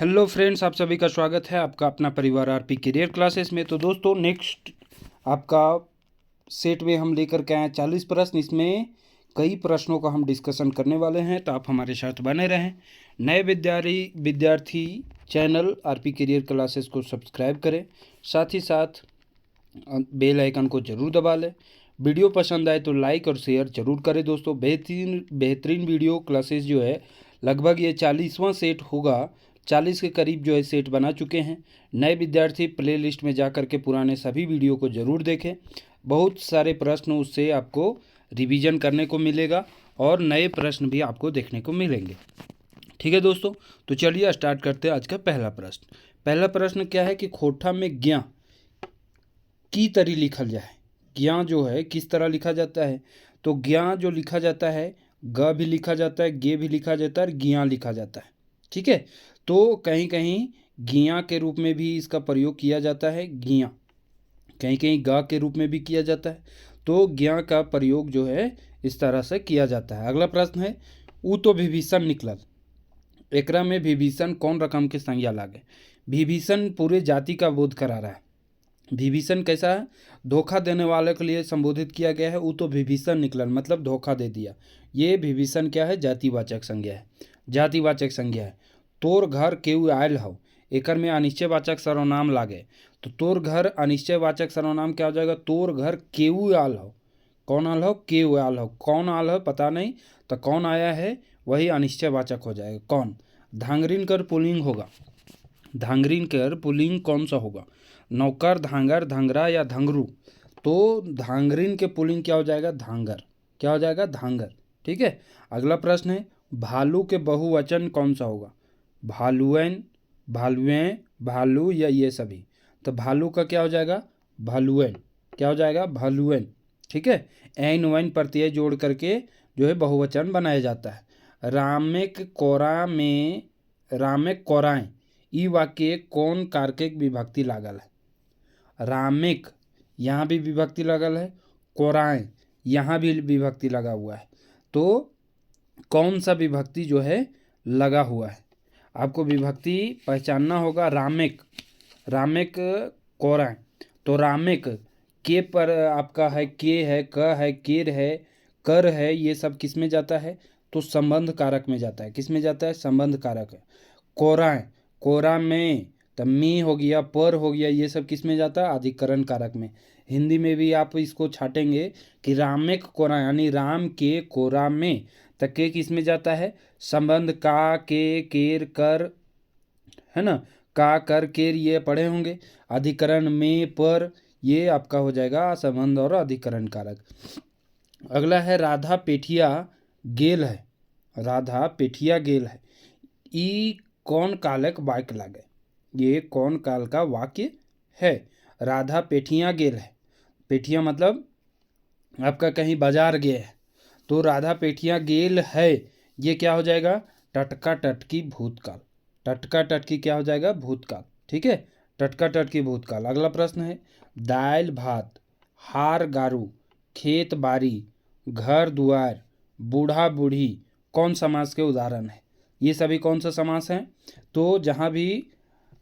Hello friends, आप सभी का स्वागत है आपका अपना परिवार आरपी करियर क्लासेस में। तो दोस्तों, नेक्स्ट आपका सेट में हम लेकर के आए 40 प्रश्न। इसमें कई प्रश्नों का हम डिस्कशन करने वाले हैं, तो आप हमारे साथ बने रहें। नए विद्यार्थी चैनल आरपी करियर क्लासेस को सब्सक्राइब करें, साथ ही साथ बेल आइकन को ज़रूर दबा लें। वीडियो पसंद आए तो लाइक और शेयर ज़रूर करें। दोस्तों, बेहतरीन वीडियो क्लासेस जो है, लगभग ये 40वां सेट होगा। 40 के करीब जो है सेट बना चुके हैं। नए विद्यार्थी प्लेलिस्ट में जा कर के पुराने सभी वीडियो को ज़रूर देखें। बहुत सारे प्रश्न उससे आपको रिवीजन करने को मिलेगा और नए प्रश्न भी आपको देखने को मिलेंगे। ठीक है दोस्तों, तो चलिए स्टार्ट करते हैं आज का पहला प्रश्न। पहला प्रश्न क्या है कि खोटा में ज्ञा की तरी लिखल जाए। ज्ञा जो है किस तरह लिखा जाता है? तो ज्ञा जो लिखा जाता है, ग भी लिखा जाता है, गे भी लिखा जाता है और ज्ञा लिखा जाता है। ठीक है, तो कहीं कहीं ज्ञा के रूप में भी इसका प्रयोग किया जाता है, ज्ञा। कहीं कहीं गा के रूप में भी किया जाता है। तो ज्ञा का प्रयोग जो है इस तरह से किया जाता है। अगला प्रश्न है, ऊ तो विभीषण निकलल। एकरा में विभीषण कौन रकम के संज्ञा लागे? विभीषण पूरे जाति का बोध करा रहा है। विभीषण कैसा है? धोखा देने वाले के लिए संबोधित किया गया है। वो तो विभीषण निकलल मतलब धोखा दे दिया। ये विभीषण क्या है? जातिवाचक संज्ञा है। जातिवाचक संज्ञा है। तोर घर केहू आयल हो, एकर में अनिश्चयवाचक सर्वनाम लागे। तो तोर घर अनिश्चयवाचक सर्वनाम क्या हो जाएगा? तोर घर केहू आल हो। कौन आल हो? केहू आल हो। कौन आल हो पता नहीं, तो कौन आया है वही अनिश्चयवाचक हो जाएगा। कौन? धांगरिन कर पुल्लिंग होगा। धांगरिन कर पुल्लिंग कौन सा होगा? नौकर, धांगर, धांगरा या धांगरू। तो धांगरिन के पुल्लिंग क्या हो जाएगा? धांगर। क्या हो जाएगा? धांगर। ठीक है, अगला प्रश्न है, भालू के बहुवचन कौन सा होगा? भालुएन, भालुएं, भालू या ये सभी। तो भालू का क्या हो जाएगा? भालुएन। क्या हो जाएगा? भालुएन। ठीक है, एन वैन प्रत्यय जोड़ करके जो है बहुवचन बनाया जाता है। रामेक कोरा में, रामेक कोराएं, ई वाक्य कौन कारक विभक्ति लागल है? रामेक यहाँ भी विभक्ति लगल है, कोराएं यहाँ भी विभक्ति लगा हुआ है। तो कौन सा विभक्ति जो है लगा हुआ है? आपको विभक्ति पहचानना होगा। रामेक, रामेक कोराएं। तो रामेक के पर आपका है, के है, क है, केर है, कर है, ये सब किस में जाता है? तो संबंध कारक में जाता है। किस में जाता है? संबंध कारक है। कोराएं, कोरा में, तब में हो गया, पर हो गया, ये सब किस में जाता है? अधिकरण कारक में। हिंदी में भी आप इसको छाटेंगे कि रामेक कोरा, यानी राम के कोरा में, तक के किस में जाता है? संबंध का, के, केर, कर, है ना। का, कर, केर ये पढ़े होंगे। अधिकरण में, पर, ये आपका हो जाएगा संबंध और अधिकरण कारक। अगला है, राधा पेठिया गेल है। राधा पेठिया गेल है, ई कौन कालक वाक्य लागे? ये कौन काल का वाक्य है? राधा पेठिया गेल है। पेठिया मतलब आपका कहीं बाजार गए है। तो राधा पेठिया गेल है, ये क्या हो जाएगा? टटका टटकी भूतकाल। टटका टटकी क्या हो जाएगा? भूतकाल। ठीक है, टटका टटकी भूतकाल। अगला प्रश्न है, दाल भात, हार गारू, खेत बाड़ी, घर दुआर, बूढ़ा बूढ़ी कौन समास के उदाहरण है? ये सभी कौन सा समास हैं? तो जहाँ भी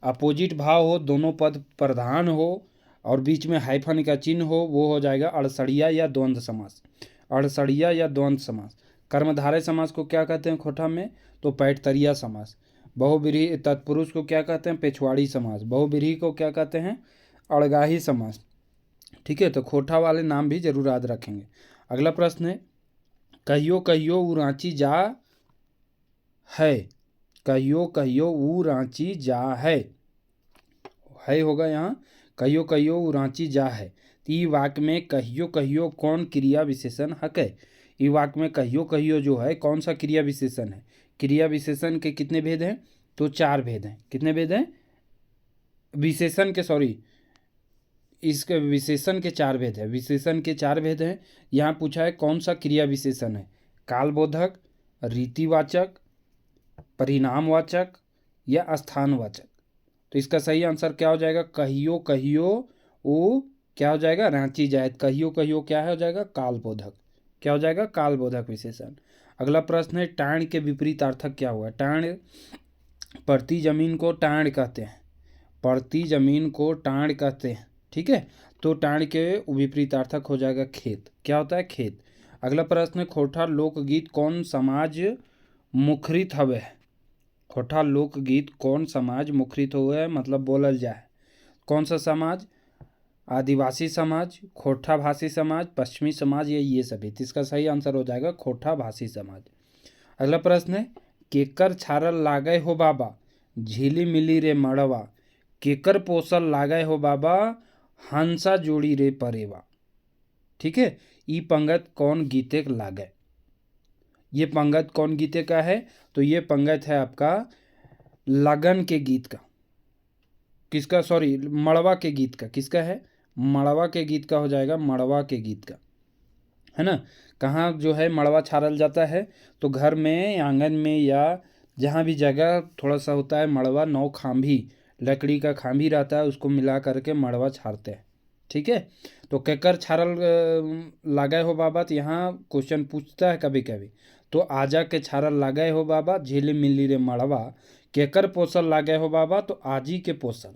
अपोजिट भाव हो, दोनों पद प्रधान हो और बीच में हाइफन का चिन्ह हो, वो हो जाएगा अड़सड़िया या द्वंद्व समास। अड़सड़िया या द्वंद्व समास। कर्मधारय समास को क्या कहते हैं खोटा में? तो पैठतरिया समास। बहुब्रीहि तत्पुरुष को क्या कहते हैं? पेछवाड़ी समास। बहुब्रीहि को क्या कहते हैं? अड़गाही समास। ठीक है, तो खोटा वाले नाम भी जरूर याद रखेंगे। अगला प्रश्न है, कहियो कहियो ऊ रांची जा है। कहियो कहियो ऊ रांची जा है होगा यहाँ। कहियो कहियो ऊ रांची जा है। ई वाक्य में कहियो कहियो कौन क्रिया विशेषण हकै? ई वाक्य में कहियो कहियो जो है कौन सा क्रिया विशेषण है? क्रिया विशेषण के कितने भेद हैं? तो 4 भेद हैं। कितने भेद हैं? विशेषण के, सॉरी, इसके विशेषण के 4 भेद है। विशेषण के 4 भेद हैं। यहाँ पूछा है कौन सा क्रिया विशेषण है? कालबोधक, रीतिवाचक, परिणामवाचक या स्थानवाचक। तो इसका सही आंसर क्या हो जाएगा? कहियो कहियो वो क्या हो जाएगा? रांची जाए। कहियो कहियो क्या हो जाएगा? कालबोधक। क्या हो जाएगा? कालबोधक विशेषण। अगला प्रश्न है, टाण के विपरीतार्थक क्या हुआ? टाण पड़ती जमीन को टाँड़ कहते हैं, पड़ती जमीन को टाँड़ कहते हैं। ठीक है, तो टाँड़ के विपरीतार्थक हो जाएगा खेत। क्या होता है? खेत। अगला प्रश्न है, खोटा लोकगीत कौन समाज मुखरित हवे? खोटा लोकगीत कौन समाज मुखरित हुए, मतलब बोलल जाए? कौन सा समाज? आदिवासी समाज, खोटा भाषी समाज, पश्चिमी समाज, या ये सभी? तो इसका सही आंसर हो जाएगा खोटा भाषी समाज। अगला प्रश्न है, केकर छारल लागे हो बाबा झिली मिली रे मड़वा, केकर पोसल लागे हो बाबा हंसा जोड़ी रे परेवा। ठीक है, ई पंगत कौन गीते लागे? ये पंगत कौन गीते का है? तो ये पंगत है आपका लगन के गीत का। किसका? सॉरी, मड़वा के गीत का। किसका है? मड़वा के गीत का हो जाएगा, मड़वा के गीत का, है ना। कहाँ जो है मड़वा छारल जाता है? तो घर में, आंगन में, या जहाँ भी जगह थोड़ा सा होता है मड़वा, 9 खांभी लकड़ी का खांभी रहता है, उसको मिला करके मड़वा छारते हैं। ठीक है, तो केकर छारल लागे हो बाबा, तो यहाँ क्वेश्चन पूछता है कभी कभी। तो आजा के छारल लागे हो बाबा झिली मिली रे मड़वा, केकर पोसल लागे हो बाबा, तो आजी के पोसल,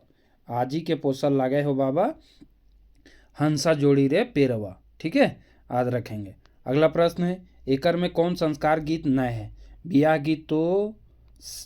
आजी के पोसल लागे हो बाबा हंसा जोड़ी रे पेरवा। ठीक है, याद रखेंगे। अगला प्रश्न है, एकर में कौन संस्कार गीत न है? ब्याह गीत, तो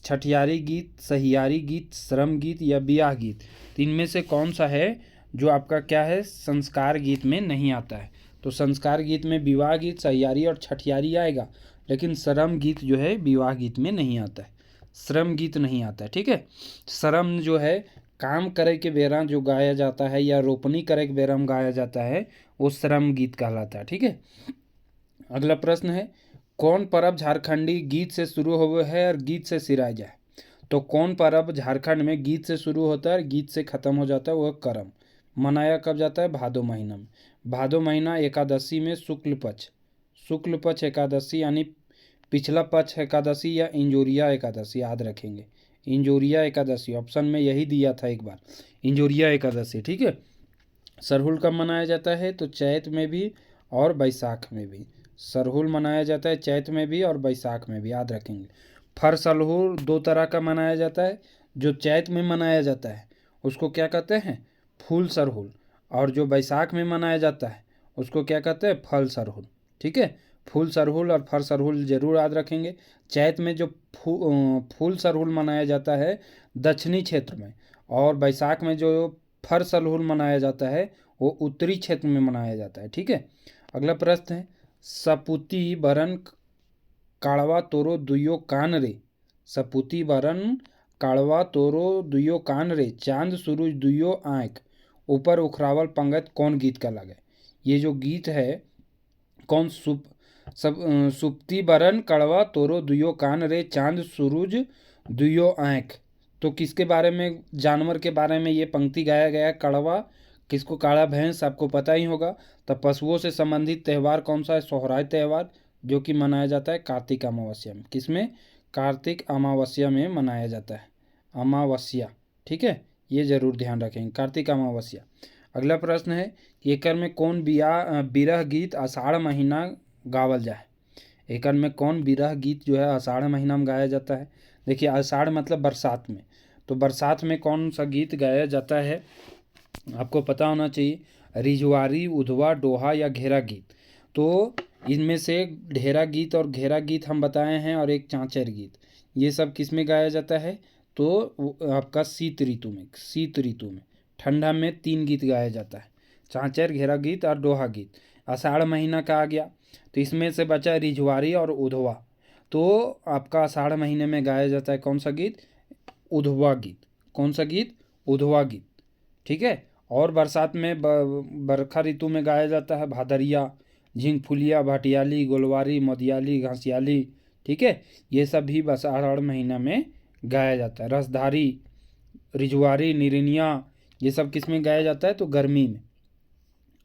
छठियारी गीत, सहियारी गीत, श्रम गीत, या ब्याह गीत? तो इनमें से कौन सा है जो आपका क्या है, संस्कार गीत में नहीं आता है? तो संस्कार गीत में विवाह गीत, सहियारी और छठियारी आएगा, लेकिन श्रम गीत जो है विवाह गीत में नहीं आता है, श्रम गीत नहीं आता है। ठीक है, श्रम जो है काम करे के बेरा जो गाया जाता है, या रोपनी करे के बेरा में गाया जाता है, वो श्रम गीत कहलाता है। ठीक है, अगला प्रश्न है, कौन पर्व झारखंडी गीत से शुरू हुए है और गीत से सिराया जाए? तो कौन पर्व झारखंड में गीत से शुरू होता है और गीत से खत्म हो जाता है? वह करम मनाया कब जाता है? भादो महीना में। भादो महीना एकादशी में, शुक्ल पक्ष, शुक्ल पक्ष एकादशी, यानी पिछला पक्ष एकादशी, या इंजोरिया एकादशी, याद रखेंगे। इंजोरिया एकादशी ऑप्शन में यही दिया था एक बार, इंजोरिया एकादशी। ठीक है, सरहुल कब मनाया जाता है? तो चैत में भी और बैसाख में भी। सरहुल मनाया जाता है चैत में भी और बैसाख में भी, याद रखेंगे। फर सरहुल 2 तरह का मनाया जाता है। जो चैत में मनाया जाता है उसको क्या कहते हैं? फूल सरहुल। और जो बैसाख में मनाया जाता है उसको क्या कहते हैं? फल सरहुल। ठीक है, फूल सरहुल और फर सरहुल जरूर याद रखेंगे। चैत में जो फूल सरहुल मनाया जाता है दक्षिणी क्षेत्र में, और बैसाख में जो फर सरहुल मनाया जाता है वो उत्तरी क्षेत्र में मनाया जाता है। ठीक है, अगला प्रश्न है, सपुती बरन काड़वा तोरो दुयो कान रे, सपुती बरन काड़वा तोरो दुयो कान रे, चांद सूरज दुयो आँख, ऊपर उखरावल पंगत कौन गीत का लगे? ये जो गीत है कौन? सुप्ति बरन कड़वा तोरो दुयो कान रे, चांद सूरज दुयो आँख। तो किसके बारे में, जानवर के बारे में ये पंक्ति गाया गया? कड़वा किसको? काला भैंस, आपको पता ही होगा। तब पशुओं से संबंधित त्यौहार कौन सा है? सोहराय त्यौहार, जो कि मनाया जाता है कार्तिक अमावस्या में। किसमें? कार्तिक अमावस्या में मनाया जाता है, अमावस्या। ठीक है, ये जरूर ध्यान रखेंगे, कार्तिक अमावस्या। अगला प्रश्न है, एकर में कौन बिरह गीत आषाढ़ महीना गावल जाए? एकर में कौन बिरह गीत जो है आषाढ़ महीना में गाया जाता है? देखिए, आषाढ़ मतलब बरसात में, तो बरसात में कौन सा गीत गाया जाता है आपको पता होना चाहिए। रिजवारी, उधवा, डोहा, या घेरा गीत? तो इनमें से ढेरा गीत और घेरा गीत हम बताए हैं, और एक चाँचर गीत, ये सब किस में गाया जाता है? तो आपका शीत ऋतु में, शीत ऋतु में, ठंडा में 3 गीत गाया जाता है, चाँचर, घेरा गीत और डोहा गीत। आषाढ़ महीना का आ गया, तो इसमें से बचा रिजवारी और उधवा। तो आपका आषाढ़ महीने में गाया जाता है कौन सा गीत? उधवा गीत। कौन सा गीत? उधवा गीत। ठीक है, और बरसात में बरखा ऋतु में गाया जाता है भादरिया, झिंगफुलिया, भाटियाली, गोलवारी, मदियाली, घासियाली। ठीक है, ये सब भी आषाढ़ महीना में गाया जाता है। रसधारी, रिजवारी, निरनिया, ये सब किस में गाया जाता है? तो गर्मी में।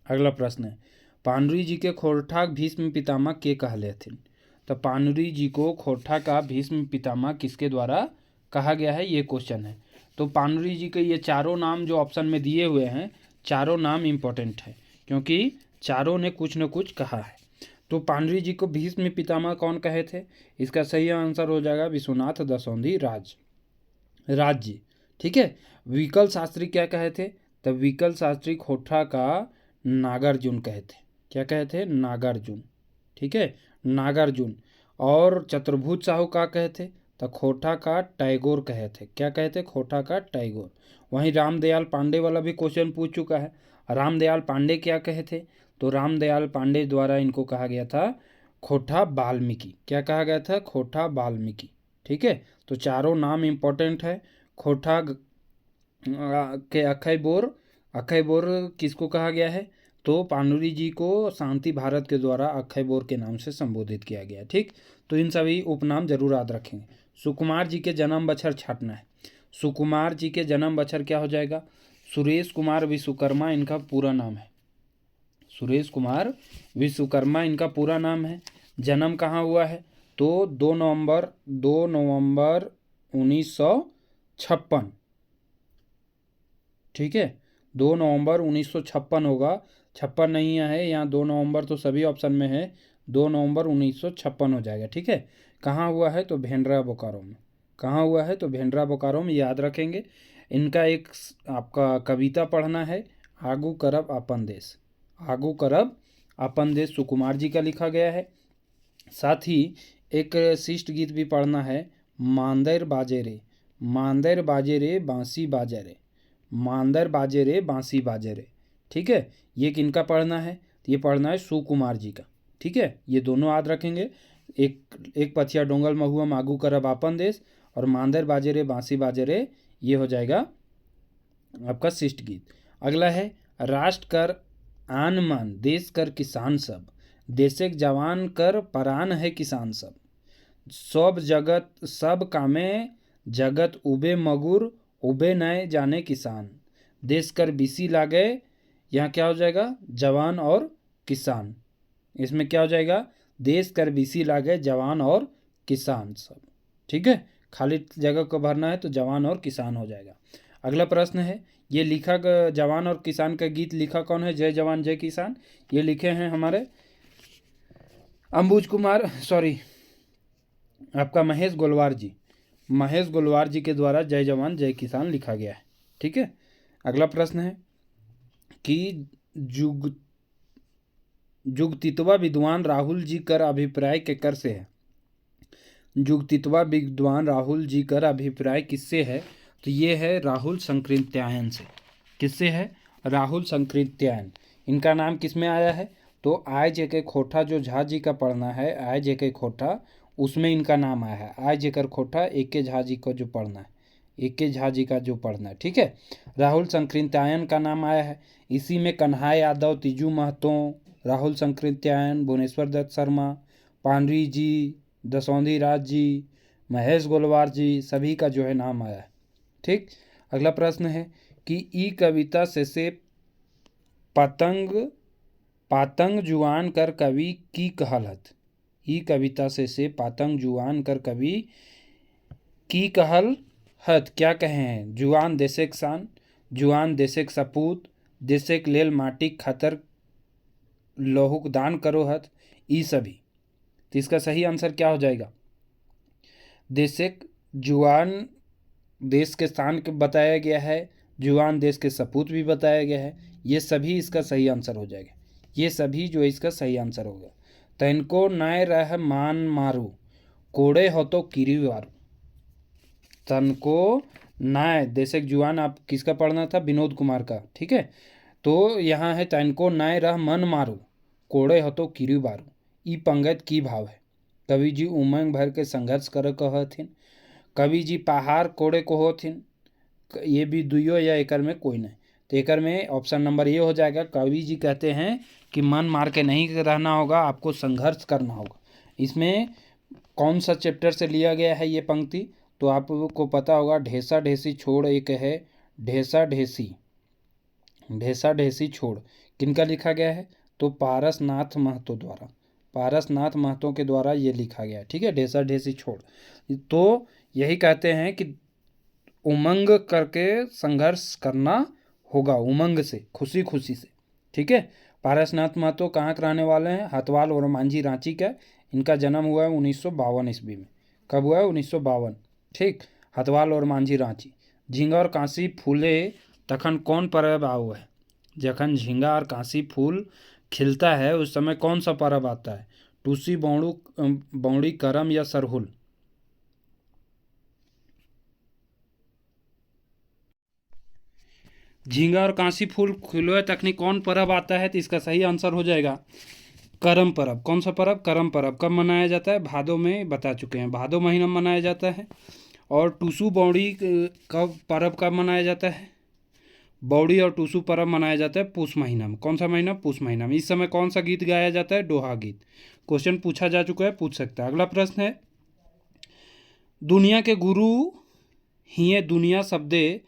अगला प्रश्न है, पानुरी जी के खोरठा भीष्म पितामह के कहले हथिन? तो पानुरी जी को खोरठा का भीष्म पितामह किसके द्वारा कहा गया है, ये क्वेश्चन है। तो पानुरी जी के ये चारों नाम जो ऑप्शन में दिए हुए हैं, चारों नाम इम्पोर्टेंट है, क्योंकि चारों ने कुछ न कुछ कहा है। तो पानुरी जी को भीष्म पितामह कौन कहे थे? इसका सही आंसर हो जाएगा विश्वनाथ दसौंधी राज। राज्य। ठीक है, विकल शास्त्री क्या कहे थे? तब विकल शास्त्री खोटा का नागार्जुन कहे थे। क्या कहे थे? नागार्जुन। ठीक है, नागार्जुन। और चतुर्भुज साहू का कहे थे? तो खोटा का टैगोर कहे थे। क्या कहे थे? खोटा का टैगोर। वहीं रामदयाल पांडे वाला भी क्वेश्चन पूछ चुका है। रामदयाल पांडे क्या कहे थे? तो रामदयाल पांडे द्वारा इनको कहा गया था खोटा वाल्मीकि। क्या कहा गया था? खोटा वाल्मीकि। ठीक है, तो चारों नाम इंपॉर्टेंट है। खोटा के अक्षय बोर। अक्षय बोर किसको कहा गया है? तो पानुरी जी को शांति भारत के द्वारा अक्षय बोर के नाम से संबोधित किया गया। ठीक, तो इन सभी उपनाम जरूर याद रखेंगे। सुकुमार जी के जन्म बछर छाटना है। सुकुमार जी के जन्म बछर क्या हो जाएगा? सुरेश कुमार विश्वकर्मा इनका पूरा नाम है। सुरेश कुमार विश्वकर्मा इनका पूरा नाम है। जन्म कहाँ हुआ है? तो 2 नवंबर 1956। ठीक है, 2 नवंबर 1956 होगा। 56 नहीं है यहाँ, 2 नवंबर तो सभी ऑप्शन में है। 2 नवंबर 1956 हो जाएगा। ठीक है, कहाँ हुआ है? तो भेंड्रा बोकारो में। कहाँ हुआ है? तो भेंड्रा बोकारो में, याद रखेंगे। इनका एक आपका कविता पढ़ना है, आगू करब अपन देश। आगू करब अपन देश सुकुमार जी का लिखा गया है। साथ ही एक शिष्ट गीत भी पढ़ना है, मांदर बाजे रे, मांदर बाजे रे बांसी बाजे रे, मांदर बाजे रे बांसी बाजे रे। ठीक है, ये किनका पढ़ना है? तो ये पढ़ना है सुकुमार जी का। ठीक है, ये दोनों याद रखेंगे। एक पथिया डोंगल महुआ मागू करब आपन देश, और मांदर बाजे रे बांसी बाजे रे, ये हो जाएगा आपका शिष्ट गीत। अगला है, राष्ट्र कर आन मान देश कर किसान सब, देशक जवान कर परान है किसान सब, सब जगत सब कामे जगत उबे मगुर, उबे नए जाने किसान, देश कर बीसी लागे। यहाँ क्या हो जाएगा? जवान और किसान। इसमें क्या हो जाएगा? देश कर बीसी लागे जवान और किसान सब। ठीक है, खाली जगह को भरना है तो जवान और किसान हो जाएगा। अगला प्रश्न है, ये लिखा जवान और किसान का गीत लिखा कौन है? जय जवान जय किसान। ये लिखे हैं हमारे अंबुज कुमार, सॉरी आपका महेश गोलवार जी। महेश गोलवार जी के द्वारा जय जवान जय किसान लिखा गया है। ठीक है, अगला प्रश्न है कि जुगतित्वा विद्वान राहुल जी कर अभिप्राय के कर से है। जुगतित्वा विद्वान राहुल जी कर अभिप्राय किससे है? तो ये है राहुल संकृत्यायन से। किससे है? राहुल संकृत्यायन। इनका नाम किस में आया है? तो आय जेके खोटा जो झा जी का पढ़ना है, आय जेके खोटा, उसमें इनका नाम आया है। आय जेकर खोटा एक के झा जी को जो पढ़ना है, एक के झा जी का जो पढ़ना है। ठीक है, राहुल संकृत्यायन का नाम आया है। इसी में कन्हाई यादव, तीजू महतो, राहुल संकृत्यायन, भुवनेश्वर दत्त शर्मा, पानरी जी, दसौंधी राज जी, महेश गोलवार जी, सभी का जो है नाम आया है। ठीक, अगला प्रश्न है कि ई कविता से पतंग पातंग जुआन कर कवि की कहलत। ई कविता से पातंग जुआन कर कवि की कहल हत। क्या कहे हैं? जुआन देशेक शान, जुआन देशेक सपूत, देशेक लेल माटिक खतर लोहुक दान करो हत, ई सभी। तो इसका सही आंसर क्या हो जाएगा? देशेक जुआन देश के स्थान के बताया गया है, जुआन देश के सपूत भी बताया गया है। ये सभी इसका सही आंसर हो जाएगा। ये सभी जो है इसका सही आंसर होगा। तनको नाय रह मान मारू, कोड़े हो तो किरी वारू। तनको नाय देशक जुआन, आप किसका पढ़ना था? विनोद कुमार का। ठीक है, तो यहाँ है तनको नाय रह मन मारू, कोड़े हो तो किरी वारू। ई पंगत की भाव है? कवि जी उमंग भर के संघर्ष कर कहथिन, कवि जी पहाड़ कोड़े को होथिन, ये भी दुइयो या एकर में कोई नहीं। तो एकर में ऑप्शन नंबर ये हो जाएगा। कवि जी कहते हैं कि मन मार के नहीं रहना होगा, आपको संघर्ष करना होगा। इसमें कौन सा चैप्टर से लिया गया है ये पंक्ति? तो आपको पता होगा, ढेसा ढेसी छोड़ एक है, ढेसा ढेसी, ढेसा ढेसी छोड़ किनका लिखा गया है? तो पारसनाथ महतो द्वारा, पारसनाथ महतो के द्वारा ये लिखा गया है। ठीक है, ढेसा ढेसी छोड़। तो यही कहते हैं कि उमंग करके संघर्ष करना होगा, उमंग से, खुशी खुशी से। ठीक है, पारसनाथ महतो कहाँ के रहने वाले हैं? हथवाल और मांझी रांची का। इनका जन्म हुआ है 1952 ईस्वी में। कब हुआ है? 1952। ठीक, हथवाल और मांझी रांची। झींगा और कांसी फूले तखन कौन परब आओ है। जखन झींगा और कांसी फूल खिलता है उस समय कौन सा परब आता है। टूसी, बौड़ी, करम या सरहुल। झींगा और कांसी फूल खिलोए तखनी कौन परब आता है, तो इसका सही आंसर हो जाएगा करम परब। कौन सा परब? करम परब। कब मनाया जाता है? भादो में, बता चुके हैं, भादो महीना में मनाया जाता है। और टूसू बौड़ी कब परब कब मनाया जाता है? बौड़ी और टूसू पर्व मनाया जाता है पूस महीना में। कौन सा महीना? पूस महीना में। इस समय कौन सा गीत गाया जाता है? दोहा गीत। क्वेश्चन पूछा जा चुका है, पूछ सकता है। अगला प्रश्न है, दुनिया के गुरु हिये दुनिया शब्दे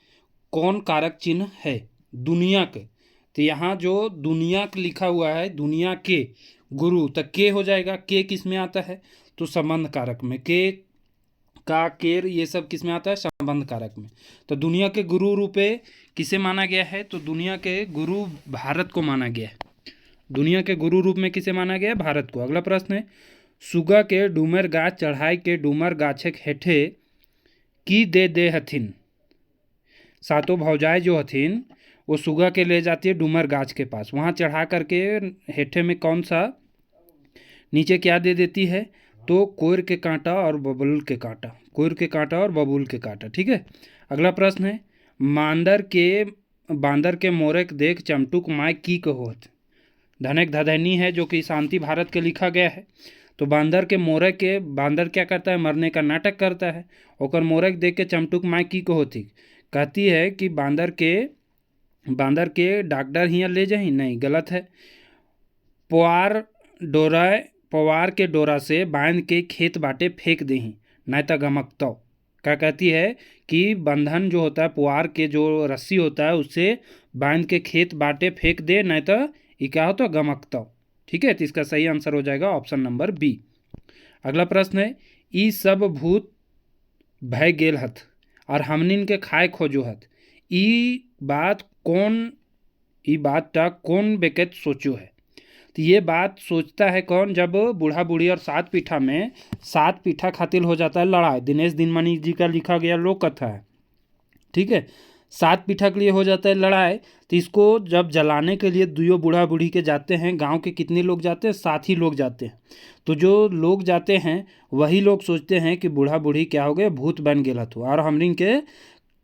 कौन कारक चिन्ह है? दुनिया के, तो यहाँ जो दुनिया के लिखा हुआ है, दुनिया के गुरु, तो के हो जाएगा। के किस में आता है? तो संबंध कारक में। के, का, केर, ये सब किस में आता है? संबंध कारक में। तो दुनिया के गुरु रूपे किसे माना गया है? तो दुनिया के गुरु भारत को माना गया है। दुनिया के गुरु रूप में किसे माना गया है? भारत को। अगला प्रश्न है, सुगा के डूमर गाछ चढ़ाई के डूमर गाछे हेठे की दे हथिन। सातों भौजाएं जो हथिन वो सुगा के ले जाती है डूमर गाछ के पास, वहाँ चढ़ा करके हेठे में कौन सा, नीचे क्या दे देती है? तो कोयर के कांटा और बबूल के कांटा। कोयर के कांटा और बबूल के कांटा। ठीक है। अगला प्रश्न है, बांदर के मोरक देख चमटुक माय की कहोत। धनक धधनी है जो कि शांति भारत के लिखा गया है। तो बांदर के मोरक के, बांदर क्या करता है? मरने का नाटक करता है। ओकर मोरक देख के चमटुक माय की कहोती, कहती है कि बांदर के डॉक्टर हियाँ ले जाही। नहीं, गलत है। पवार के डोरा से बांध के खेत बाटे फेंक देही, नहीं तो गमकतो। क्या कहती है कि बंधन जो होता है, पुआर के जो रस्सी होता है उससे बांध के खेत बाटे फेंक दे, नहीं तो ये क्या हो तो गमकतो। ठीक है, तो इसका सही आंसर हो जाएगा ऑप्शन नंबर बी। अगला प्रश्न है, ई सब भूत भय गेल हथ और हमनिन के खाए खोजो हथ। ई बात टा कौन बेकत सोचो है? तो ये बात सोचता है कौन? जब बूढ़ा बूढ़ी और सात पीठा में, सात पीठा खातिर हो जाता है लड़ाई। दिनेश दिनमणि जी का लिखा गया लोक कथा है। ठीक है, सात पीठा के लिए हो जाता है लड़ाई। तो इसको जब जलाने के लिए दुयो बूढ़ा बूढ़ी के जाते हैं, गांव के कितने लोग जाते हैं? 7 ही लोग जाते हैं। तो जो लोग जाते हैं वही लोग सोचते हैं कि बूढ़ा बूढ़ी क्या हो गए? भूत बन गेला थो और हमरिन के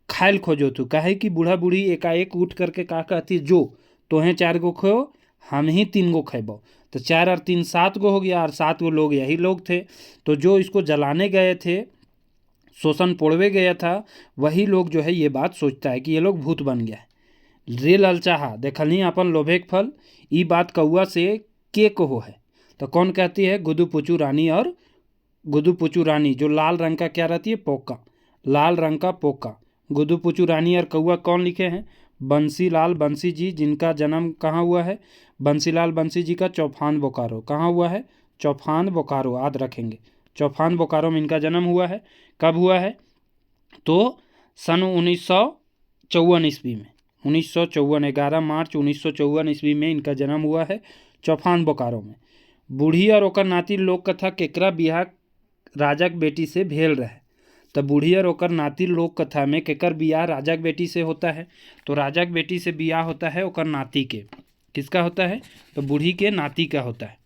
खायल खोजो थो। काहे कि बूढ़ा बूढ़ी एकाएक उठ करके का कहती, जो तोहें 4 गो खो, हम ही 3 गो खेबो। तो 4 और 3 7 गो हो गया, और 7 गो लोग यही लोग थे। तो जो इसको जलाने गए थे, शोषण पोड़वे गया था, वही लोग जो है ये बात सोचता है कि ये लोग भूत बन गया है। रे ललचाहा देखलनी अपन लोभेक फल, ई बात कौआ से के कहो है। तो कौन कहती है? गुदुपुचू रानी। और गुदुपुचू रानी जो लाल रंग का क्या रहती है? पोका, लाल रंग का पोका। गुदुपुचू रानी और कौआ कौन लिखे हैं? बंसीलाल बंसी जी, जिनका जन्म कहाँ हुआ है? बंसीलाल बंसी जी का चौफान बोकारो। कहाँ हुआ है? चौफान बोकारो, याद रखेंगे। चौफान बोकारो में इनका जन्म हुआ है। कब हुआ है? तो सन 1954 ईस्वी में। 1954, 11 मार्च 1954 ईस्वी में इनका जन्म हुआ है चौफान बोकारो में। बूढ़ी और ओकर नाती लोक कथा केकरा बियाह राजा के बेटी से भेल रहे। तो बूढ़ी और ओकर नाती लोक कथा में केकर बियाह राजा के बेटी से होता है? तो राजा के बेटी से बियाह होता है ओकर नाती के। किसका होता है? तो बूढ़ी के नाती का होता है।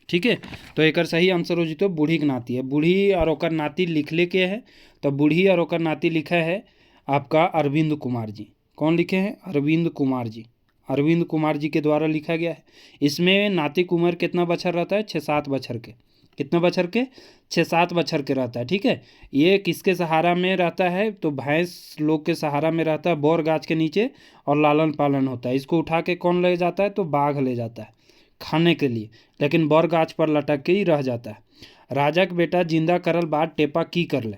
ठीक है, तो एक सही आंसर हो जी तो बूढ़ी के नाती है। बूढ़ी और ओकर नाती लिखले के है? तो बूढ़ी और ओकर नाती लिखा है आपका अरविंद कुमार जी। कौन लिखे हैं? अरविंद कुमार जी। अरविंद कुमार जी के द्वारा लिखा गया है। इसमें नाती की उम्र कितना बछर रहता है? 6-7 बछर के। कितना बछर के? 6-7 बछर के रहता है। ठीक है, ये किसके सहारा में रहता है? तो भैंस लोग के सहारा में रहता है, बोर गाछ के नीचे, और लालन पालन होता है। इसको उठा के कौन ले जाता है? तो बाघ ले जाता है खाने के लिए, लेकिन बोर गाछ पर लटक के ही रह जाता है। राजा के बेटा जिंदा करल बाद टेपा की कर ले।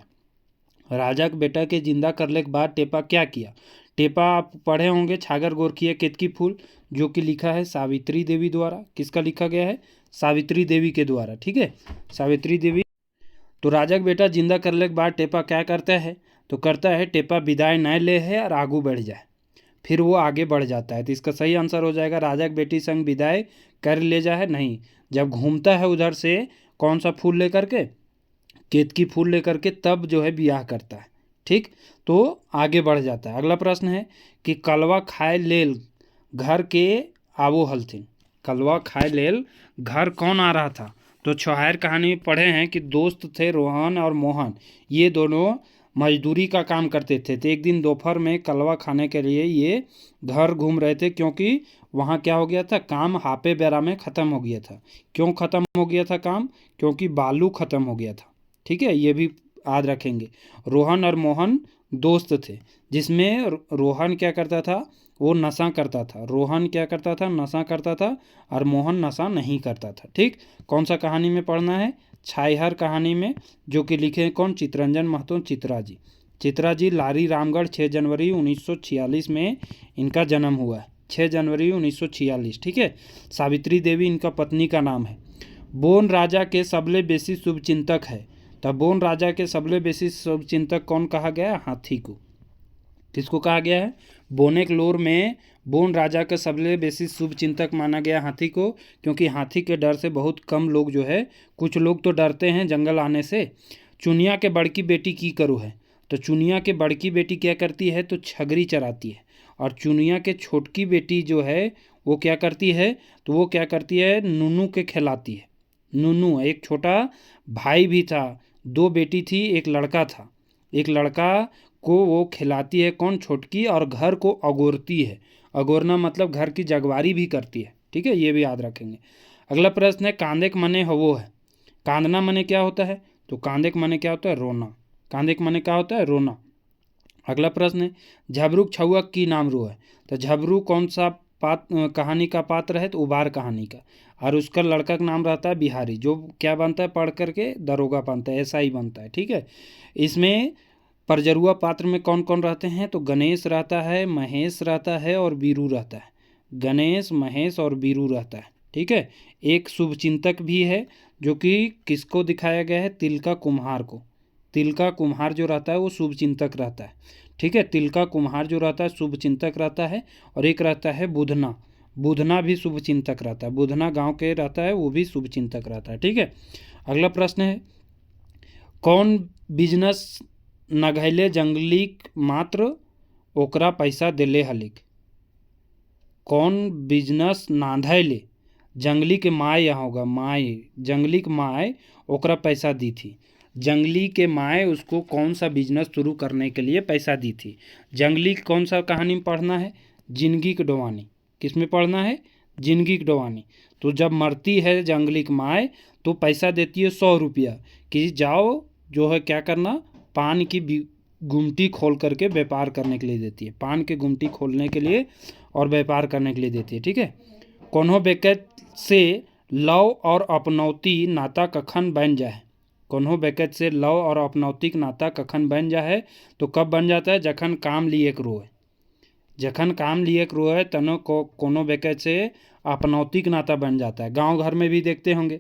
राजा के बेटा के जिंदा करले के बाद टेपा क्या किया? टेपा आप पढ़े होंगे, छागर गोरखिया केतकी फूल, जो कि लिखा है सावित्री देवी द्वारा। किसका लिखा गया है? सावित्री देवी के द्वारा। ठीक है, सावित्री देवी। तो राजा के बेटा जिंदा करले के बाद टेपा क्या करता है? तो करता है टेपा विदाई न ले है और आगू बढ़ जाए, फिर वो आगे बढ़ जाता है। तो इसका सही आंसर हो जाएगा राजा की बेटी संग विदाई कर ले जा है। नहीं, जब घूमता है उधर से कौन सा फूल लेकर के? केतकी फूल लेकर के, तब जो है ब्याह करता है। ठीक, तो आगे बढ़ जाता है। अगला प्रश्न है कि कलवा खाए लेल घर के आवो हलथिन। कलवा खाए लेल घर कौन आ रहा था? तो छुहार कहानी में पढ़े हैं कि दोस्त थे रोहन और मोहन, ये दोनों मजदूरी का काम करते थे। तो एक दिन दोपहर में कलवा खाने के लिए ये घर घूम रहे थे, क्योंकि वहाँ क्या हो गया था, काम हापे बेरा में ख़त्म हो गया था। क्यों ख़त्म हो गया था काम? क्योंकि बालू ख़त्म हो गया था। ठीक है, ये भी याद रखेंगे। रोहन और मोहन दोस्त थे, जिसमें रोहन क्या करता था, वो नशा करता था। रोहन क्या करता था, नशा करता था, और मोहन नशा नहीं करता था। ठीक, कौन सा कहानी में पढ़ना है? छाईहर कहानी में, जो कि लिखे हैं कौन? चितरंजन महतो चित्रा जी। चित्रा जी लारी रामगढ़ 6 जनवरी 1946 में इनका जन्म हुआ है। 6 जनवरी 1946। ठीक है, सावित्री देवी इनका पत्नी का नाम है। बोन राजा के सबले बेसी शुभचिंतक है। तब बोन राजा के सबले बेसी शुभचिंतक कौन कहा गया? हाथी को। किसको कहा गया है? बोनेकलोर में बोन राजा का सबले बेसी शुभचिंतक माना गया हाथी को, क्योंकि हाथी के डर से बहुत कम लोग जो है, कुछ लोग तो डरते हैं जंगल आने से। चुनिया के बड़की बेटी की करो है, तो चुनिया के बड़की बेटी क्या करती है? तो छगरी चराती है। और चुनिया के छोटकी बेटी जो है वो क्या करती है? तो वो क्या करती है? नूनू के खिलाती है। नूनू, एक छोटा भाई भी था, 2 बेटी थी, एक लड़का था। एक लड़का को वो खिलाती है कौन? छोटकी, और घर को अगोरती है। अगोरना मतलब घर की जगवारी भी करती है। ठीक है, ये भी याद रखेंगे। अगला प्रश्न है कांदेक मने हवो है। कांदना मने क्या होता है? तो कांदेक मने क्या होता है? रोना। कांदेक मने क्या होता है? रोना। अगला प्रश्न है झबरूक छुआ की नाम रो है। तो झबरू कौन सा कहानी का पात्र है? तो उबार कहानी का। और उसका लड़का का नाम रहता है बिहारी, जो क्या बनता है? पढ़ करके दरोगा बनता है, ऐसा ही बनता है। ठीक है, इसमें परजरुआ पात्र में कौन कौन रहते हैं? तो गणेश रहता है, महेश रहता है, और बीरू रहता है। गणेश, महेश और बीरू रहता है। ठीक है, एक शुभचिंतक भी है, जो कि किसको दिखाया गया है? तिलका कुम्हार को। तिलका कुम्हार जो रहता है वो शुभचिंतक रहता है। ठीक है, तिलका कुम्हार जो रहता है शुभचिंतक रहता है। और एक रहता है बुधना। बुधना भी शुभचिंतक रहता है। बुधना गांव के रहता है, वो भी शुभचिंतक रहता है। ठीक है, अगला प्रश्न है कौन बिजनेस नघैले जंगलीक मात्र ओकरा पैसा दिले हलिक। कौन बिजनेस नाधैले, जंगली के माए यहाँ होगा, माए, जंगली के माए ओकरा पैसा दी थी। जंगली के माए उसको कौन सा बिजनेस शुरू करने के लिए पैसा दी थी। जंगली कौन सा कहानी में पढ़ना है? जिंदगी की डोवानी। किस में पढ़ना है? जिंदगी की डोवानी। तो जब मरती है जंगली की माए तो पैसा देती है 100 रुपया, कि जाओ जो है क्या करना, पान की गुमटी खोल करके व्यापार करने के लिए देती है। पान की गुमटी खोलने के लिए और व्यापार करने के लिए देती है। ठीक है, कोनो बेकत से लव और अपनौती नाता कखन बन जाए। कोनो बेकत से लव और अपनौतिक नाता कखन बन जाए? तो कब बन जाता है? जखन काम लिए के रोए। जखन काम लिए के रोए तनो कोनो बेकत से अपनौतिक नाता बन जाता है। गांव घर में भी देखते होंगे।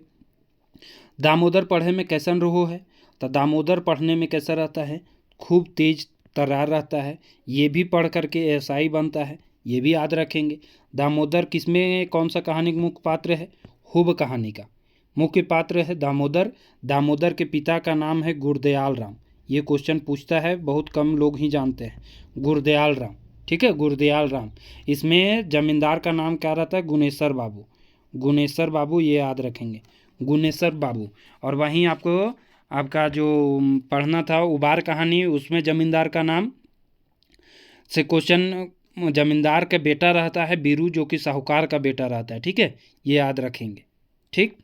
दामोदर पढ़े में कैसन रहो है? तो दामोदर पढ़ने में कैसा रहता है? खूब तेज तर्रार रहता है। ये भी पढ़ करके एएसआई बनता है, ये भी याद रखेंगे। दामोदर किसमें कौन सा कहानी का मुख्य पात्र है? हुब कहानी का मुख्य पात्र है दामोदर। दामोदर के पिता का नाम है गुरदयाल राम। ये क्वेश्चन पूछता है, बहुत कम लोग ही जानते हैं। गुरदयाल राम। ठीक है, गुरदयाल राम। इसमें जमींदार का नाम क्या रहता है? गुनेश्वर बाबू। गुनेश्वर बाबू, ये याद रखेंगे, गुनेश्वर बाबू। और वहीं आपको आपका जो पढ़ना था उबार कहानी, उसमें जमींदार का नाम से क्वेश्चन, जमींदार का बेटा रहता है बीरू, जो कि साहूकार का बेटा रहता है। ठीक है, ये याद रखेंगे। ठीक,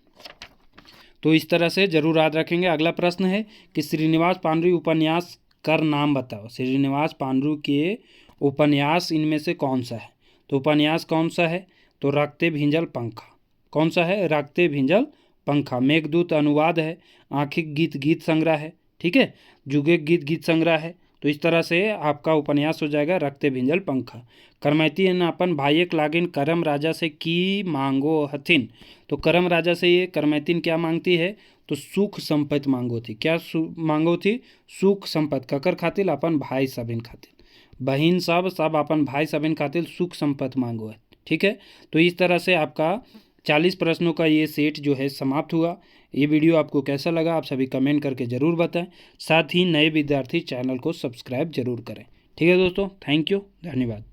तो इस तरह से जरूर याद रखेंगे। अगला प्रश्न है कि श्रीनिवास पांडु उपन्यास कर नाम बताओ। श्रीनिवास पांडु के उपन्यास इनमें से कौन सा है? तो उपन्यास कौन सा है? तो रक्ते भिंजल पंखा। कौन सा है? रक्ते भिंजल पंखा। मेघदूत अनुवाद है। आंखिक गीत गीत संग्रह है। ठीक है, जुगे गीत गीत संग्रह है। तो इस तरह से आपका उपन्यास हो जाएगा रक्ते भिंजल पंखा। करमैती ने अपन भाइयक लागिन करम राजा से की मांगो हथिन। तो करम राजा से ये करमैतिन क्या मांगती है? तो सुख संपत्ति मांगो थी। क्या मांगो थी? सुख संपत्ति। ककर खातिर? अपन भाई सबिन खातिर, बहन सब अपन भाई सबिन खातिर सुख संपत्ति मांगो है। ठीक है, तो इस तरह से आपका 40 प्रश्नों का ये सेट जो है समाप्त हुआ। ये वीडियो आपको कैसा लगा आप सभी कमेंट करके ज़रूर बताएं। साथ ही नए विद्यार्थी चैनल को सब्सक्राइब जरूर करें। ठीक है दोस्तों, थैंक यू, धन्यवाद।